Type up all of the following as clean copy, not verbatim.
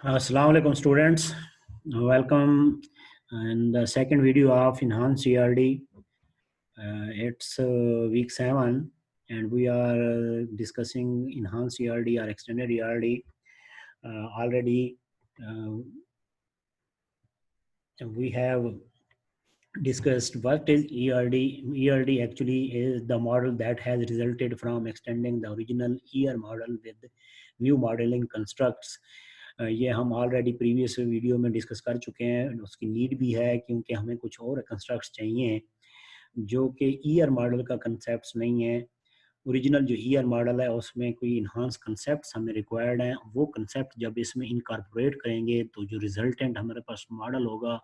Assalamu alaikum students. Welcome in the second video of Enhanced ERD. It's week 7 and we are discussing Enhanced ERD or Extended ERD. Already we have discussed what is ERD. ERD actually is the model that has resulted from extending the original ER model with new modeling constructs. ये हम already previous video में discuss कर चुके हैं। उसकी need भी है क्योंकि हमें कुछ और कंस्ट्रक्ट्स चाहिए जो कि ईआर मॉडल का कंसेप्ट नहीं है। ओरिजिनल जो ईआर मॉडल है उसमें कोई इन्हांस कंसेप्ट हमें रिक्वायर्ड हैं। वो कंसेप्ट जब इसमें इनकॉर्पोरेट करेंगे तो जो रिजल्टेंट हमारे पास मॉडल होगा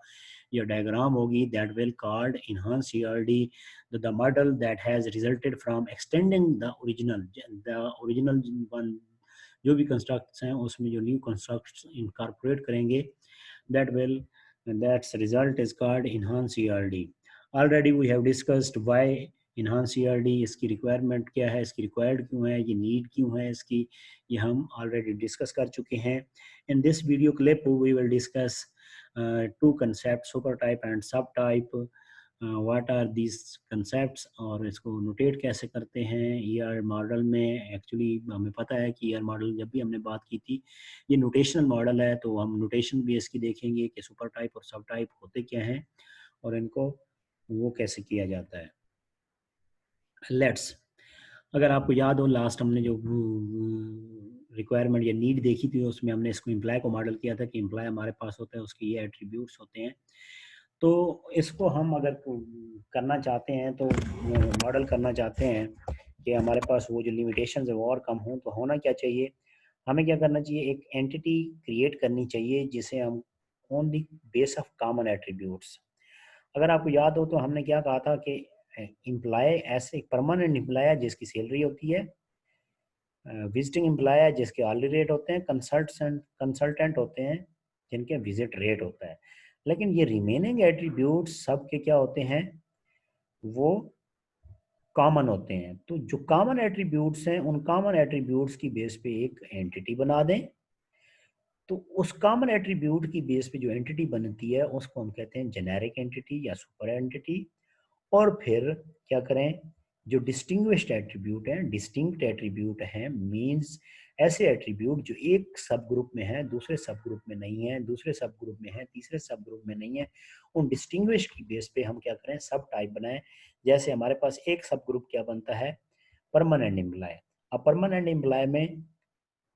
या डायग्राम होगी that will called enhance ERD. The model that has resulted from extending the original one. जो भी कंस्ट्रक्ट्स हैं उसमें जो न्यू कंस्ट्रक्ट्स इनकॉर्पोरेट करेंगे that's result is called enhance ERD. Already we have discussed why enhance ERD, इसकी requirement क्या है, इसकी रिक्वायर्ड क्यों है, ये नीड क्यों है इसकी, ये हम ऑलरेडी डिस्कस कर चुके हैं। In this video clip we will discuss two concept, super type and sub type. What are these concepts और इसको नोटेट कैसे करते हैं ईआर मॉडल में। एक्चुअली हमें पता है कि ईआर मॉडल जब भी हमने बात की थी ये नोटेशनल मॉडल है, तो हम नोटेशन भी इसकी देखेंगे कि सुपर टाइप और सब टाइप होते क्या हैं और इनको वो कैसे किया जाता है। लेट्स, अगर आपको याद हो लास्ट हमने जो रिक्वायरमेंट या नीड देखी थी उसमें हमने इसको इम्प्लाई को मॉडल किया था कि इम्प्लाई हमारे पास होता है, उसके ये एट्रीब्यूट्स होते हैं। तो इसको हम अगर करना चाहते हैं तो मॉडल करना चाहते हैं कि हमारे पास वो जो लिमिटेशंस है वो और कम हों, तो होना क्या चाहिए, हमें क्या करना चाहिए, एक एंटिटी क्रिएट करनी चाहिए जिसे हम on the base of common attributes. अगर आपको याद हो तो हमने क्या कहा था कि इम्प्लाई ऐसे एक परमानेंट इम्प्लाई है जिसकी सैलरी होती है, विजिटिंग एम्प्लॉय है जिसके आर्ली रेट होते हैं, कंसल्टेंट होते हैं जिनके विजिट रेट होता है। लेकिन ये रिमेनिंग एट्रीब्यूट्स सब के क्या होते हैं, वो कॉमन होते हैं। तो जो कॉमन एट्रीब्यूट्स हैं उन कॉमन एट्रीब्यूट्स की बेस पे एक एंटिटी बना दें। तो उस कॉमन एट्रीब्यूट की बेस पे जो एंटिटी बनती है उसको हम कहते हैं जेनेरिक एंटिटी या सुपर एंटिटी। और फिर क्या करें, जो डिस्टिंग्विश्ड एट्रीब्यूट हैं, डिस्टिंक्ट एट्रीब्यूट हैं, मींस ऐसे एट्रीब्यूट जो एक सब ग्रुप में है दूसरे सब ग्रुप में नहीं है, दूसरे सब ग्रुप में है तीसरे सब ग्रुप में नहीं है, उन डिस्टिंग्विश्ड की बेस पे हम क्या करें, सब टाइप बनाएं। जैसे हमारे पास एक सब ग्रुप क्या बनता है, परमानेंट एम्प्लॉय। अब परमानेंट एम्प्लॉय में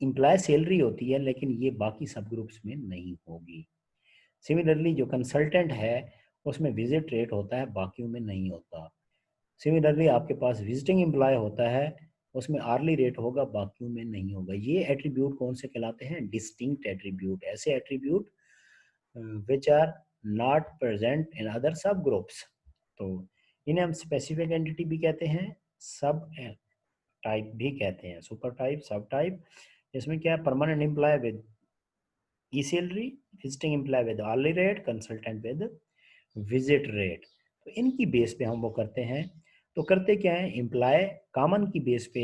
इम्प्लॉय सैलरी होती है लेकिन ये बाकी सब ग्रुप्स में नहीं होगी। सिमिलरली जो कंसल्टेंट है उसमें विजिट रेट होता है, बाकियों में नहीं होता। सिमिलरली आपके पास विजिटिंग एम्प्लॉय होता है, उसमें आर्ली रेट होगा, बाकियों में नहीं होगा। ये एट्रीब्यूट कौन से कहलाते हैं, डिस्टिंक्ट एट्रीब्यूट। ऐसे attribute which are not present in other sub groups. तो इन्हें हम स्पेसिफिक एंटिटी भी कहते हैं, सब टाइप भी कहते हैं, सुपर टाइप, सब टाइप। इसमें क्या है, permanent employ with a salary, visiting employ with hourly rate, consultant with visit rate. तो इनकी बेस पे हम वो करते हैं। तो करते क्या है, एम्प्लॉय कॉमन की बेस पे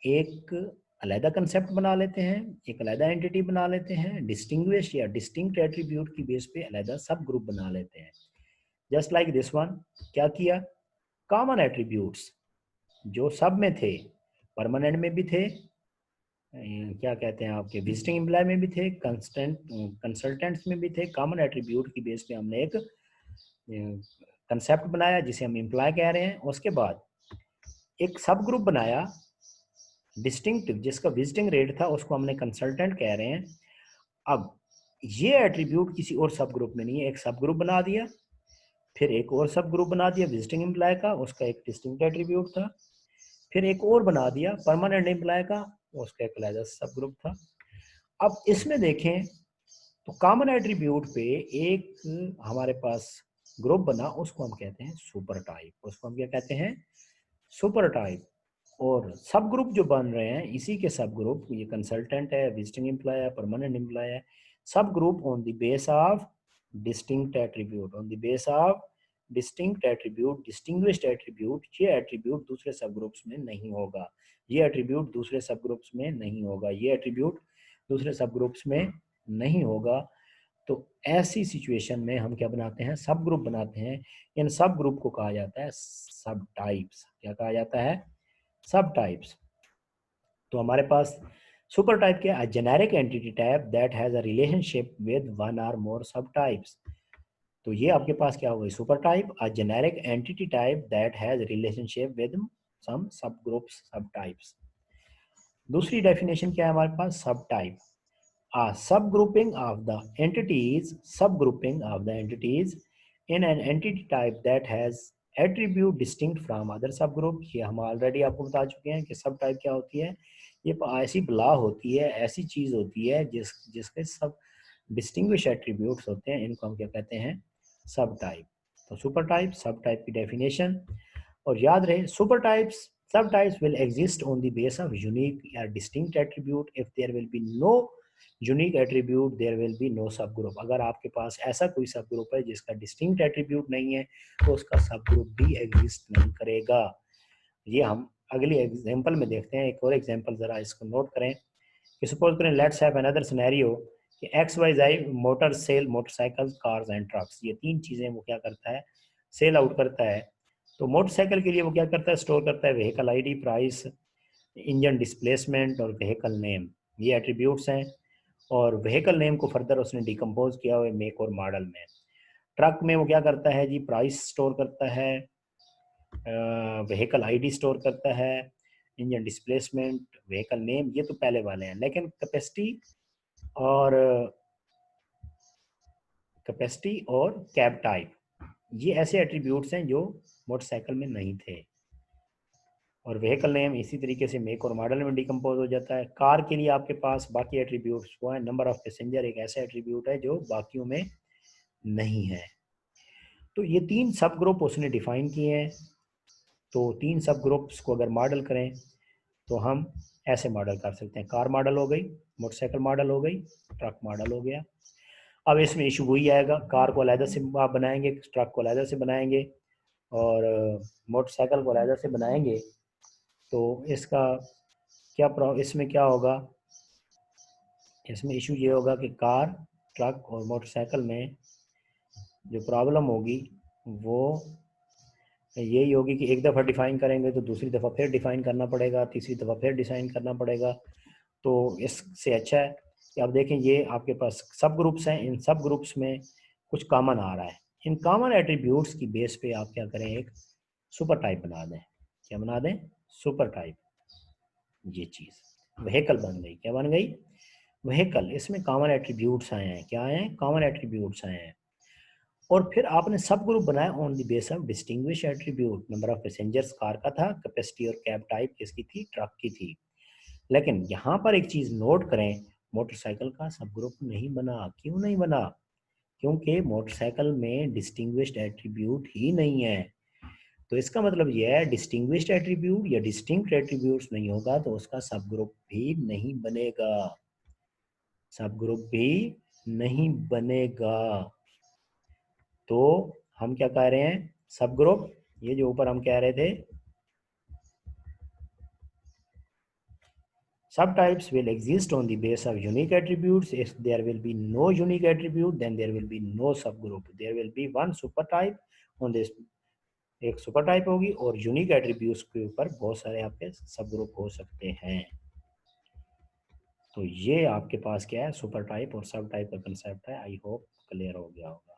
एक अलहदा कंसेप्ट बना लेते हैं, एक अलहदा एंटिटी बना लेते हैं, डिस्टिंग्विश या डिस्टिंक्ट एट्रीब्यूट की बेस पे अलहदा सब ग्रुप बना लेते हैं। जस्ट लाइक दिस वन, क्या किया, कॉमन एट्रीब्यूट्स जो सब में थे, परमानेंट में भी थे, क्या कहते हैं आपके विजिटिंग एम्प्लॉय में भी थे, कंसल्टेंट्स में भी थे। कॉमन एट्रीब्यूट की बेस पे हमने एक कंसेप्ट बनाया जिसे हम एम्प्लॉय कह रहे हैं। उसके बाद एक सब ग्रुप बनाया डिस्टिंक्टिव जिसका विजिटिंग रेट था, उसको हमने कंसल्टेंट कह रहे हैं। अब ये एट्रीब्यूट किसी और सब ग्रुप में नहीं है, एक सब ग्रुप बना दिया, फिर एक और सब ग्रुप बना दिया विजिटिंग एम्प्लॉय का, उसका एक डिस्टिंक्ट एट्रीब्यूट था, फिर एक और बना दिया परमानेंट एम्प्लॉय का, उसका एक अलग सब ग्रुप था। अब इसमें देखें तो कॉमन एट्रीब्यूट पे एक हमारे पास ग्रुप बना, उसको हम कहते हैं सुपर टाइप। उसको हम क्या कहते हैं, सुपर टाइप। और सब ग्रुप जो बन रहे हैं इसी के सब ग्रुप, ये कंसल्टेंट है, विजिटिंग एम्प्लॉय है, परमानेंट एम्प्लॉय है, सब group on the base of distinct attribute, on the base of distinct attribute, distinguished attribute. ये एट्रीब्यूट दूसरे सब ग्रुप्स में नहीं होगा, ये एट्रीब्यूट दूसरे सब ग्रुप्स में नहीं होगा, ये एट्रीब्यूट दूसरे सब ग्रुप्स में नहीं होगा। तो ऐसी सिचुएशन में हम क्या बनाते हैं, सब ग्रुप बनाते हैं। इन सब ग्रुप को कहा जाता है सब टाइप्स। क्या कहा जाता है, सब टाइप्स। तो हमारे पास सुपर टाइप क्या है, generic entity type that has a relationship with one और मोर सब टाइप्स। तो ये आपके पास क्या हो गई, super type, a generic entity type that has relationship with some sub groups, सब टाइप्स। दूसरी डेफिनेशन क्या है हमारे पास, सब type, a subgrouping of the entities in an entity type that has attribute distinct from other subgroup। ये हम already आपको बता चुके हैं कि सब टाइप क्या होती है, ये ऐसी ब्ला होती है, ऐसी चीज होती है जिसके सब डिस्टिंग्विश एट्रीब्यूट्स होते हैं, इनको हम क्या कहते हैं, सब टाइप। तो सुपर टाइप, सब टाइप की डेफिनेशन। और याद रहे, super types, sub types will exist on the base of unique या distinct attribute. If there will be no unique attribute there will be no sub group. अगर आपके पास ऐसा कोई सब ग्रुप है जिसका डिस्टिंक्ट एट्रीब्यूट नहीं है तो उसका सब ग्रुप भी एग्जिस्ट नहीं करेगा। ये हम अगली एग्जांपल में देखते हैं। एक और एग्जांपल जरा इसको नोट करें कि सपोज करें, लेट्स हैव अनदर सिनेरियो कि X Y Z motor sale motorcycle cars and trucks. ये तीन चीजें वो क्या करता है, सेल आउट करता है। तो मोटरसाइकिल के लिए वो क्या करता है, स्टोर करता है vehicle ID, price, engine displacement और व्हीकल नेम, ये एट्रीब्यूट्स हैं। और व्हीकल नेम को फर्दर उसने डिकम्पोज किया हुआ मेक और मॉडल में। ट्रक में वो क्या करता है जी, प्राइस स्टोर करता है, व्हीकल आईडी स्टोर करता है, इंजन डिस्प्लेसमेंट, व्हीकल नेम, ये तो पहले वाले हैं। लेकिन और कैपेसिटी और कैब टाइप, ये ऐसे एट्रीब्यूट्स हैं जो मोटरसाइकिल में नहीं थे। और व्हीकल नेम इसी तरीके से मेक और मॉडल में डिकम्पोज हो जाता है। कार के लिए आपके पास बाकी एट्रीब्यूट्स वो है, नंबर ऑफ पैसेंजर एक ऐसा एट्रीब्यूट है जो बाकियों में नहीं है। तो ये तीन सब ग्रुप उसने डिफाइन किए हैं। तो तीन सब ग्रुप्स को अगर मॉडल करें तो हम ऐसे मॉडल कर सकते हैं, कार मॉडल हो गई, मोटरसाइकिल मॉडल हो गई, ट्रक मॉडल हो गया। अब इसमें इशू वही आएगा, कार को अलहदा से आप बनाएंगे, ट्रक को अलहदा से बनाएंगे और मोटरसाइकिल को अलहदा से बनाएंगे। तो इसका इसमें क्या होगा, इसमें इशू ये होगा कि कार, ट्रक और मोटरसाइकिल में जो प्रॉब्लम होगी वो यही होगी कि एक दफ़ा डिफ़ाइन करेंगे तो दूसरी दफ़ा फिर डिफ़ाइन करना पड़ेगा, तीसरी दफ़ा फिर डिज़ाइन करना पड़ेगा। तो इससे अच्छा है कि अब देखें ये आपके पास सब ग्रुप्स हैं, इन सब ग्रुप्स में कुछ कॉमन आ रहा है। इन कॉमन एट्रीब्यूट्स की बेस पे आप क्या करें, एक सुपर टाइप बना दें। क्या बना दें, सुपर टाइप। ये चीज़ व्हीकल बन गई, क्या बन गई, व्हीकल। इसमें कॉमन एट्रीब्यूट्स आए हैं, क्या आए हैं, कॉमन एट्रीब्यूट्स आए हैं। और फिर आपने सब ग्रुप बनाया on the base of distinguish attribute. Number of passengers car का था, कैपेसिटी और कैब टाइप किसकी थी, ट्रक की थी। लेकिन यहाँ पर एक चीज नोट करें, मोटरसाइकिल का सब ग्रुप नहीं बना। क्यों नहीं बना, क्योंकि मोटरसाइकिल में डिस्टिंग्विश्ड एट्रीब्यूट ही नहीं है। तो इसका मतलब यह है, डिस्टिंग्विश्ड एट्रीब्यूट या डिस्टिंक्ट एट्रीब्यूट्स नहीं होगा तो उसका सब ग्रुप भी नहीं बनेगा, सब ग्रुप भी नहीं बनेगा। तो हम क्या कह रहे हैं, सब ग्रुप, ये जो ऊपर हम कह रहे थे, subtypes will exist on the base of unique attributes. If there will be no unique attribute, then there will be no subgroup. There will be one supertype on this, एक सुपर टाइप होगी और unique attributes के ऊपर बहुत सारे आपके सब group हो सकते हैं। तो ये आपके पास क्या है, सुपर टाइप और सब टाइप का कंसेप्ट है। आई होप क्लियर हो गया होगा।